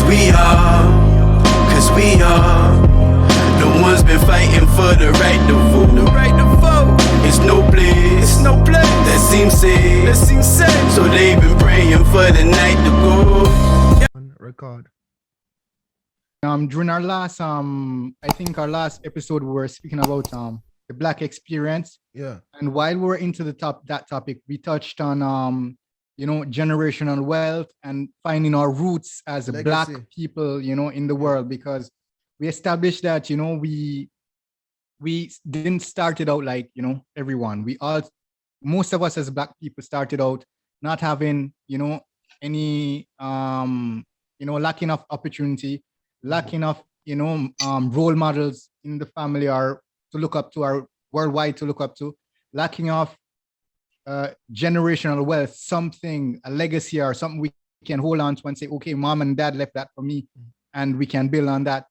Cause we are the ones been fighting for the right to vote. The right to vote. It's no place that seems safe. So they've been praying for the night to go. Record. During our last I think our last episode we were speaking about the Black experience. Yeah. And while we were into that topic, we touched on generational wealth and finding our roots as a Black people, in the world, because we established that, we didn't start it out like, everyone. Most of us as Black people started out not having, any lacking of opportunity, lacking of role models in the family or to look up to, or worldwide to look up to, lacking of generational wealth, something, a legacy or something we can hold on to and say, okay, mom and dad left that for me, and we can build on that.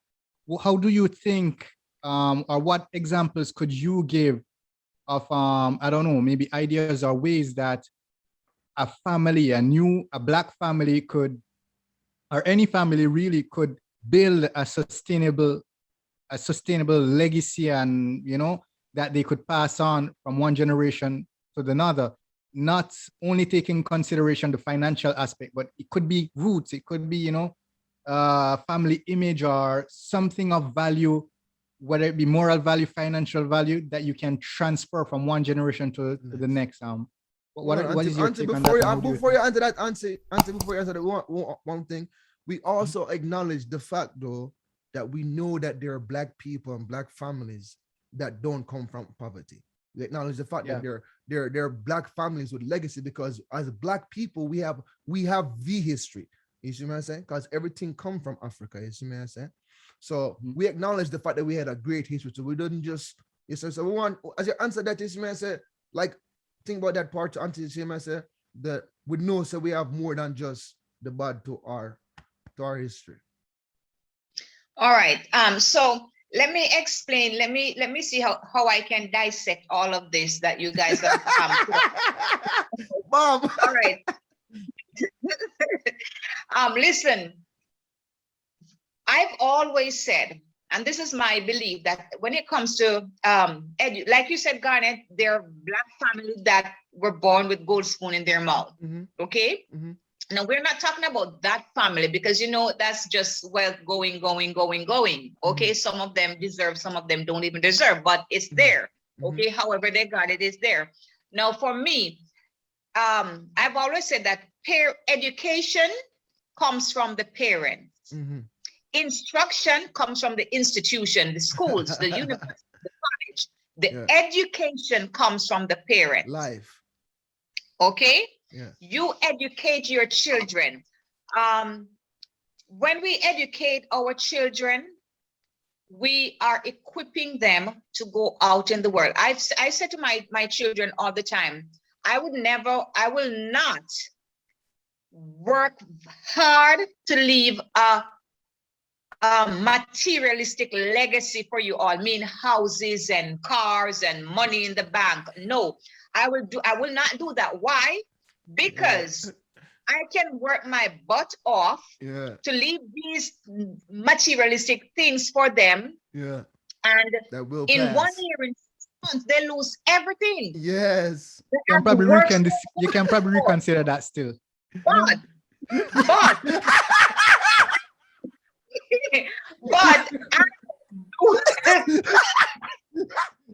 How do you think, or what examples could you give of, I don't know, maybe ideas or ways that a family, a Black family could, or any family really could build a sustainable legacy, and that they could pass on from one generation to another, not only taking consideration the financial aspect, but it could be roots, it could be family image or something of value, whether it be moral value, financial value, that you can transfer from one generation to the next. What is your take on that? Before you answer that, before you answer that, one thing, we also acknowledge the fact, though, that we know that there are Black people and Black families that don't come from poverty. We acknowledge the fact that there are Black families with legacy, because as Black people, we have the history. You see what I'm saying? Because everything comes from Africa. You see what I'm saying? So we acknowledge the fact that we had a great history. So we didn't just, so we want, as you answer that, you see what I'm saying? Like, think about that part to answer, you see what I'm saying? That we know, so we have more than just the bad to our history. All right. So let me explain. Let me see how I can dissect all of this that you guys have Mom. All right. Listen, I've always said, and this is my belief, that when it comes to like you said, Garnet, there are Black families that were born with gold spoon in their mouth. Okay. Now, we're not talking about that family, because that's just wealth going. Okay, some of them deserve, some of them don't even deserve, but it's there. Okay, however they got it is there. Now, for me, I've always said that education comes from the parents. Instruction comes from the institution, the schools, the university, the college. The education comes from the parents. Life. Okay? Yeah. You educate your children. When we educate our children, we are equipping them to go out in the world. I said to my children all the time, I will not work hard to leave a materialistic legacy for you all, mean houses and cars and money in the bank. No, I will not do that. Why? Because I can work my butt off to leave these materialistic things for them. Yeah. And in pass. 1 year, in 6 months, they lose everything. Yes. You can probably reconsider that still. But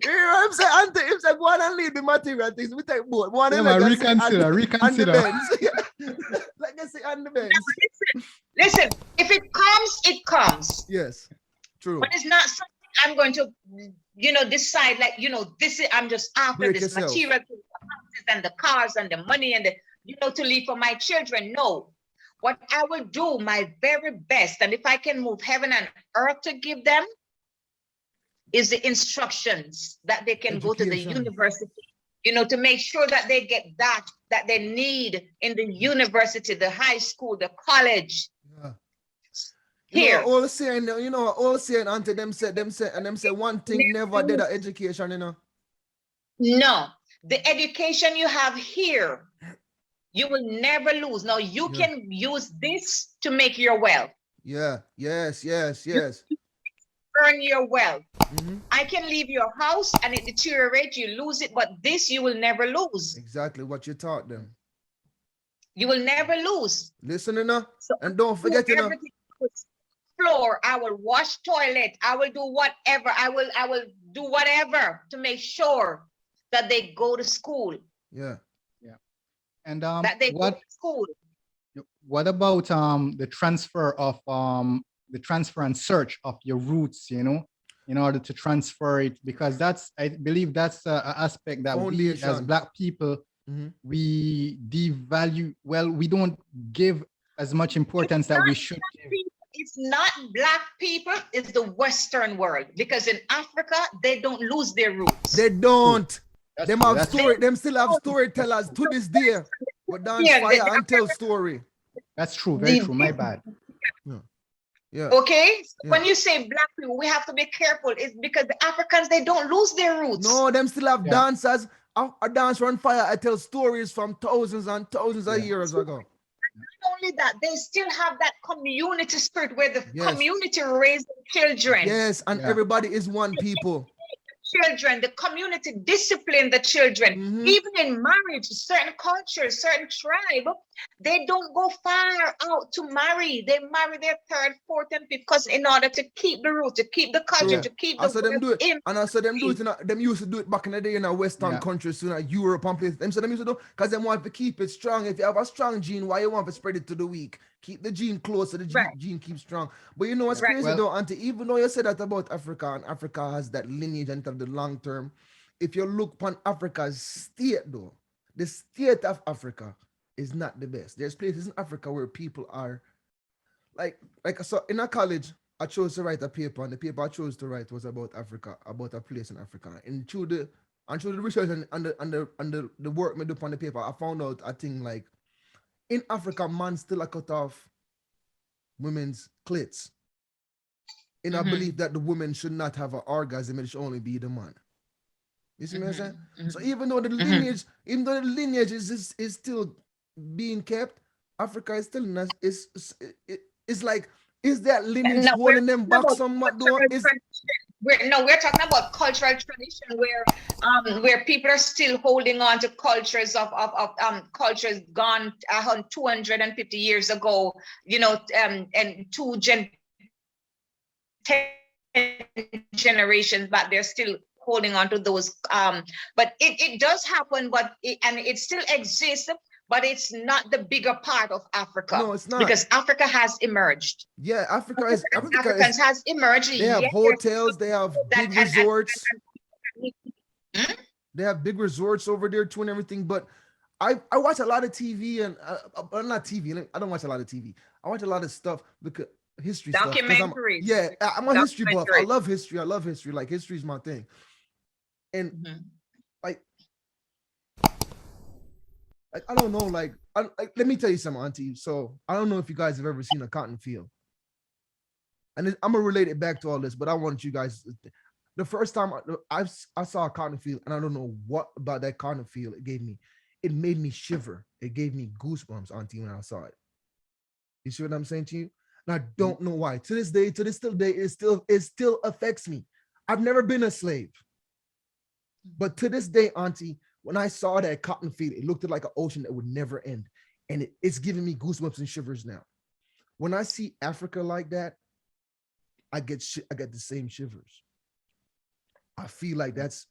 you know what I'm saying? Auntie, if I go on and leave the material things, we take both. Reconsider. Like I say, on the bench. Listen, if it comes, it comes. Yes, true. But it's not something I'm going to, decide, like, this is, I'm just after Break this yourself. material, the houses and the cars and the money and to leave for my children. No. What I will do my very best, and if I can move heaven and earth to give them, is the instructions that they can go to the university, to make sure that they get that they need in the university, the high school, the college. Yeah. Here. All saying, until them say one thing never did a education, No, the education you have here, you will never lose. Now you can use this to make your wealth. Yeah. Yes. Earn your wealth. Mm-hmm. I can leave your house and it deteriorates, you lose it, but this you will never lose. Exactly what you taught them. You will never lose. Listen, you know, So I and don't do forget, you know. everything. Floor, I will wash toilet, I will do whatever, I will do whatever to make sure that they go to school. Yeah. Yeah. And That they go to school. what about the transfer of the transfer and search of your roots, you know, in order to transfer it? Because that's, I believe that's a aspect that we as Foundation. Black people, Mm-hmm. we devalue, well, we don't give as much importance that we should give. It's not Black people, it's the Western world. Because in Africa, they don't lose their roots. They don't. That's Them true. have That's story. true. Them still have storytellers to this day. We dance Yeah, fire and tell story. That's true. Very The- true. My bad. Yeah. Okay, so Yeah. when you say Black people, we have to be careful. It's because the Africans, they don't lose their roots. No, them still have Yeah. dancers. A dancer on fire. I tell stories from thousands and thousands of Yeah. years ago. Not only that, they still have that community spirit where the Yes. community raises children. Yes, and Yeah. everybody is one people. Children, the community discipline the children. Mhm. Even in marriage, certain cultures, certain tribe, they don't go far out to marry. They marry their third, fourth, and fifth cousin in order to keep the root, to keep the culture, True. to keep I the saw them do it. in. And I saw them do it. Them used to do it back in the day in a Western Yeah. countries, so in Europe and places. Them so them used to do because them want to keep it strong. If you have a strong gene, why you want to spread it to the weak? Keep the gene close so the Right. gene keeps strong. But you know what's Right. crazy Well- though, Auntie? Even though you said that about Africa, and Africa has that lineage and the long term, if you look upon Africa's state though, the state of Africa is not the best. There's places in Africa where people are like so in a college, I chose to write a paper, and the paper I chose to write was about Africa, about a place in Africa. And through the research and the work made up on the paper, I found out a thing like in Africa, man still a cut off women's clits in a Mhm. belief that the woman should not have an orgasm, it should only be the man. You see what I'm saying? So even though the lineage is still being kept, Africa is still not, it's like, is that lineage No, holding them back about somewhat though? cultural Is tradition. We're talking about cultural tradition where people are still holding on to cultures of cultures gone 250 years ago, and 10 generations, but they're still holding on to those. But it does happen, and it still exists, but it's not the bigger part of Africa. No, it's not. Because Africa has emerged. yeah, Africans Has emerged. they have Yes, hotels, they have that- big and- resorts. Hmm? They have big resorts over there too and everything. But I watch a lot of TV and not TV. I don't watch a lot of TV. I watch a lot of stuff because history stuff. 'Cause Documentaries. I'm a history buff. I Documentaries. love history. I love history. Like history is my thing. And Mhm. like I don't know. Like let me tell you something, Auntie. So I don't know if you guys have ever seen a cotton field. And I'm gonna relate it back to all this, but I want you guys. The first time I saw a cotton field, and I don't know what about that cotton field it made me shiver. It gave me goosebumps, Auntie, when I saw it. You see what I'm saying to you? And I don't know why. To this day, it still affects me. I've never been a slave, but to this day, Auntie, when I saw that cotton field, it looked like an ocean that would never end, and it's giving me goosebumps and shivers now. When I see Africa like that, I get the same shivers. I feel like that's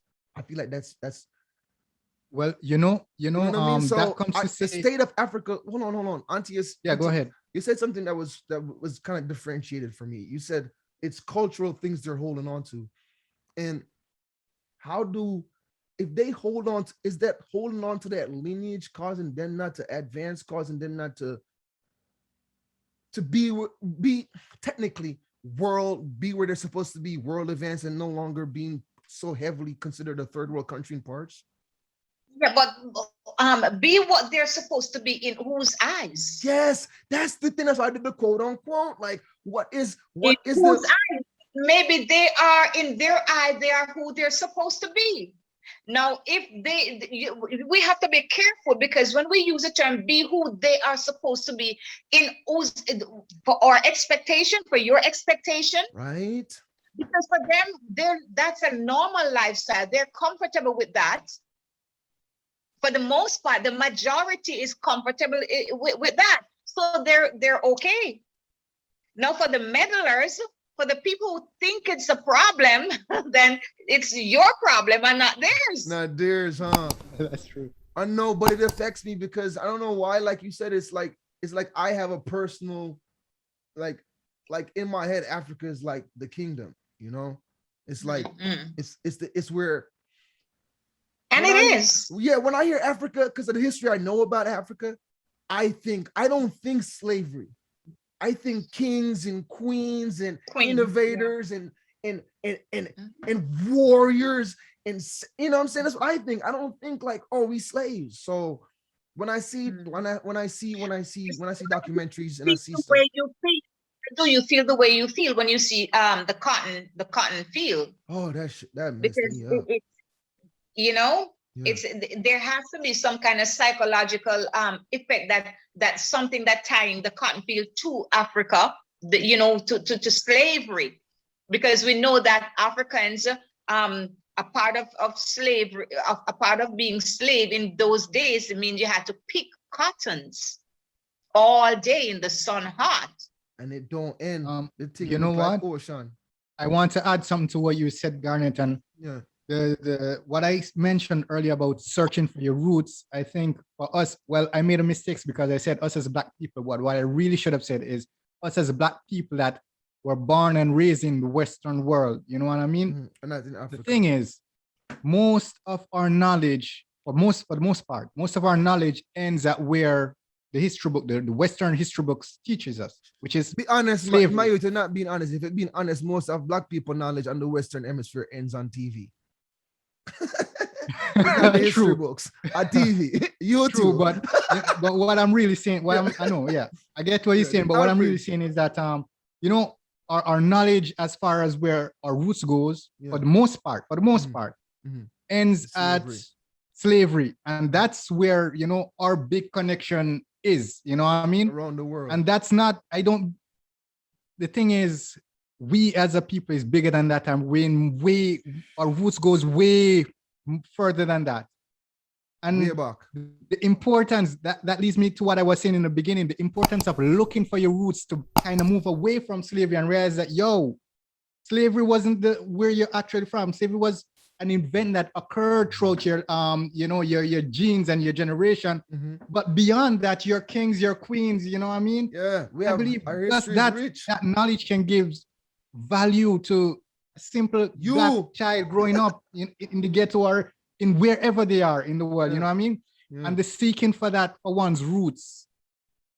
Well, you know what I mean. So that comes to the say, state of Africa. Hold on, Auntie. yeah, go Auntie, ahead. You said something that was kind of differentiated for me. You said it's cultural things they're holding on to, and how do if they hold on to, is that holding on to that lineage causing them not to advance, causing them not to be technically be where they're supposed to be, world advance, and no longer being so heavily considered a third world country in parts? Yeah, but be what they're supposed to be in whose eyes? Yes, that's the thing. That's why I did the quote unquote. Like, what is In whose the eyes? Maybe they are in their eye, they are who they're supposed to be. Now, if we have to be careful, because when we use the term be who they are supposed to be in who's for our expectation, for your expectation, right? because for them, that's a normal lifestyle. They're comfortable with that. For the most part, the majority is comfortable with that. So they're okay. Now, for the meddlers, for the people who think it's a problem, then it's your problem and not theirs. Not theirs, huh? That's true. I know, but it affects me because I don't know why. Like you said, it's like I have a personal, like in my head, Africa is like the kingdom. You know, it's like it's where. And it is. Yeah, when I hear Africa, because of the history I know about Africa, I don't think slavery. I think kings and queens and innovators and warriors, and you know what I'm saying? That's what I think. I don't think like, oh, we slaves. So when I see documentaries and I see stuff, do you feel the way you feel when you see the cotton field? Oh, that messed me up. You know, there has to be some kind of psychological effect that's something that tying the cotton field to Africa, to slavery, because we know that Africans a part of slavery, a part of being slave in those days, it means you had to pick cottons all day in the sun hot, and it don't end. You know what? I want to add something to what you said, Garnet, and the what I mentioned earlier about searching for your roots. I think for us, well, I made a mistake because I said us as Black people. What I really should have said is us as Black people that were born and raised in the Western world. You know what I mean? And not in Africa. The thing is, most of our knowledge, for the most part, most of our knowledge ends at where the history book, the Western history books teaches us, which is be honest. Slavery. My youth, not being honest. If it being honest, most of Black people knowledge on the Western hemisphere ends on TV. The history books on TV. YouTube. True, but what I'm really saying, I know, I get what you're saying, but what I'm really saying is that our knowledge as far as where our roots goes, for the most part, ends at slavery, and that's where our big connection is. You know what I mean? Around the world, and that's not. The thing is, we as a people is bigger than that, and our roots goes way further than that. And way back. The importance that leads me to what I was saying in the beginning, the importance of looking for your roots to kind of move away from slavery and realize that slavery wasn't where you're actually from. Slavery was an event that occurred throughout your your genes and your generation. But beyond that, your kings, your queens, you know what I mean? Yeah, I believe that knowledge can give value to a simple Black child growing up in the ghetto or in wherever they are in the world, you know what I mean? And the seeking for that, for one's roots,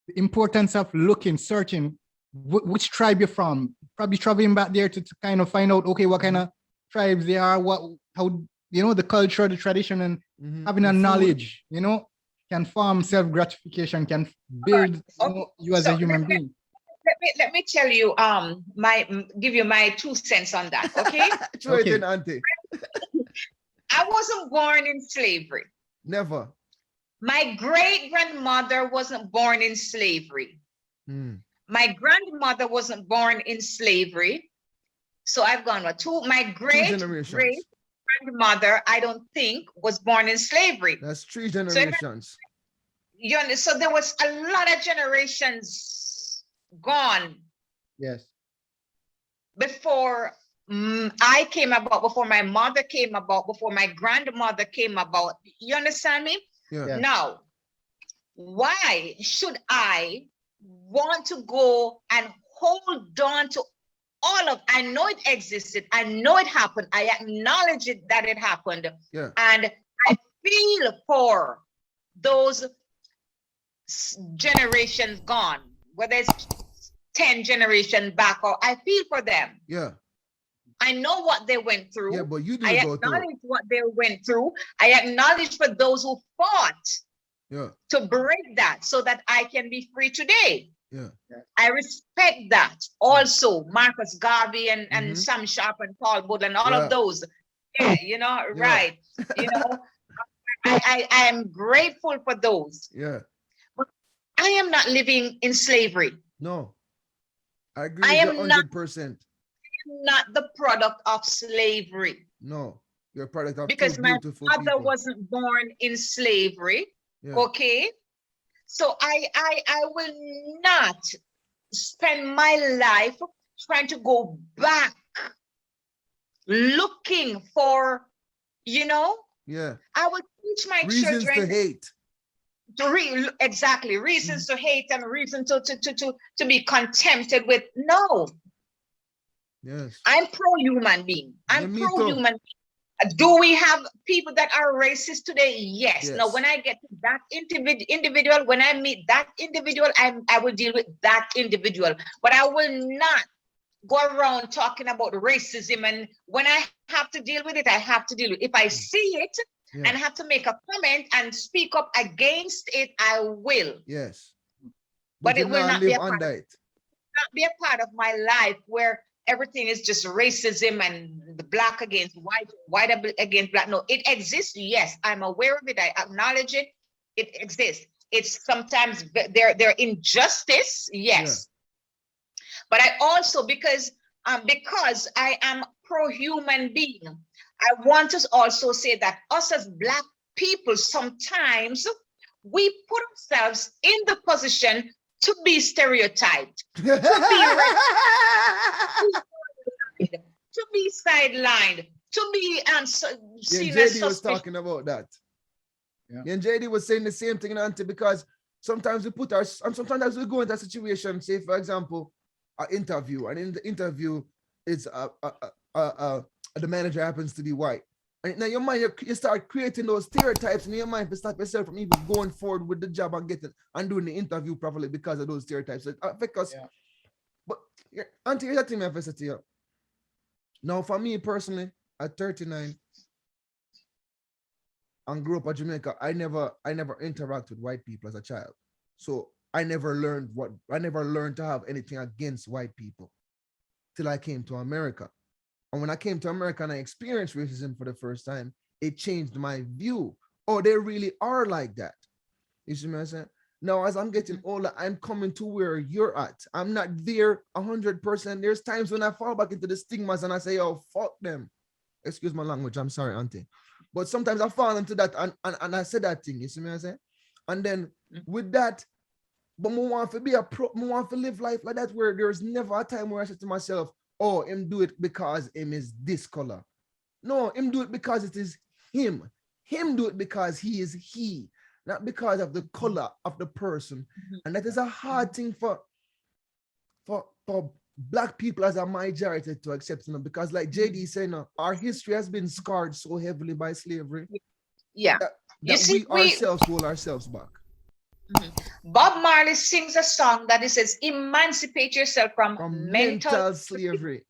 the importance of looking, searching, which tribe you're from, probably traveling back there to kind of find out, okay, what kind of tribes they are, how the culture, the tradition, and having a knowledge, can form self-gratification, can build you as a human being. Let me tell you, give you my 2 cents on that, okay? Okay. Auntie. I wasn't born in slavery. Never. My great-grandmother wasn't born in slavery. My grandmother wasn't born in slavery. So I've gone with two. My great-grandmother, I don't think, was born in slavery. That's 3 generations. So there was a lot of generations gone. Yes. Before I came about, before my mother came about, before my grandmother came about. You understand me? Yeah. Now, why should I want to go and hold on to all of? I know it existed. I know it happened. I acknowledge it that it happened. Yeah. And I feel for those generations gone, whether it's 10 generations back, or I feel for them. Yeah. I know what they went through. Yeah, but you didn't go through. I acknowledge what they went through. I acknowledge for those who fought to break that so that I can be free today. Yeah. I respect that. Also, Marcus Garvey and Sam Sharp and Paul Bud and all of those. Yeah, right. You know, I am grateful for those. Yeah. But I am not living in slavery. No. I agree I with you am not 100%. the product of slavery. No. You're a product of two Because my beautiful father people. wasn't born in slavery. Yeah. Okay. So I will not spend my life trying to go back looking for, Yeah. I will teach my Reasons children to hate. exactly reasons to hate and reason to be contented with. No, Yes. I'm pro-human being. I'm Me too. pro-human. Do we have people that are racist today? Yes. Yes. Now, when I get to that individual, when I meet that individual, I will deal with that individual. But I will not go around talking about racism. And when I have to deal with it, I have to deal with it. If I see it and have to make a comment and speak up against it, I will. Yes. But it will not be a part of my life where everything is just racism and the black against white, white against black. No, it exists. Yes, I'm aware of it. I acknowledge it. It exists. It's sometimes there injustice. Yes. But I also, because I am pro-human being, I want to also say that us as black people, sometimes we put ourselves in the position to be stereotyped, to be sidelined, to be seen as JD was talking about that. Yeah. And JD was saying the same thing, Auntie, because sometimes sometimes we go into a situation, say for example, an interview, and in the interview, it's the manager happens to be white. And now your mind, you start creating those stereotypes in your mind to stop yourself from even going forward with the job and doing the interview properly because of those stereotypes. It affects us. Yeah. But Auntie, here's the thing I have to say to you. Now, for me personally, at 39, and grew up in Jamaica, I never interacted with white people as a child. So I never learned to have anything against white people till I came to America. And when I came to America and I experienced racism for the first time, it changed my view. Oh, they really are like that. You see what I'm saying? Now, as I'm getting older, I'm coming to where you're at. I'm not there 100%. There's times when I fall back into the stigmas and I say, oh, fuck them. Excuse my language. I'm sorry, Auntie. But sometimes I fall into that and I say that thing. You see what I'm saying? And then with that, but I want to live life like that where there's never a time where I say to myself, oh, him do it because him is this color. No, him do it because it is him. Him do it because he is he, not because of the color of the person. And that is a hard thing for Black people as a majority to accept, because like JD said, our history has been scarred so heavily by slavery. Yeah. That we ourselves hold ourselves back. Bob Marley sings a song that it says, emancipate yourself from mental slavery.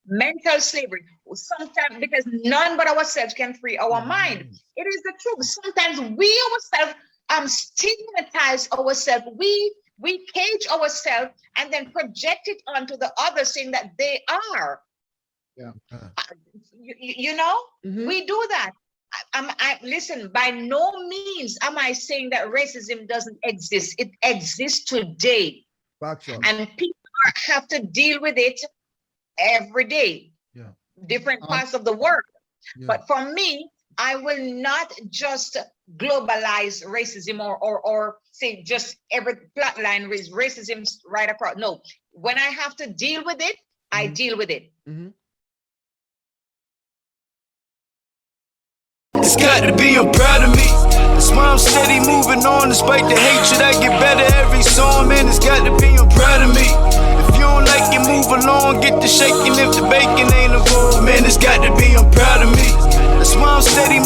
Mental slavery. Sometimes, because none but ourselves can free our mind. It is the truth. Sometimes we ourselves stigmatize ourselves. We cage ourselves and then project it onto the other, saying that they are. Yeah. We do that. Listen, by no means am I saying that racism doesn't exist. It exists today. Factual. And people have to deal with it every day. Yeah. Different parts of the world. Yeah. But for me, I will not just globalize racism or say just every plot line is racism right across. No, when I have to deal with it, I deal with it. It's got to be, I'm proud of me. That's why I'm steady moving on despite the hatred. I get better every song, man. It's got to be, I'm proud of me. If you don't like it, move along, get the shaking if the bacon ain't involved, man. It's got to be, I'm proud of me. That's why I'm steady moving.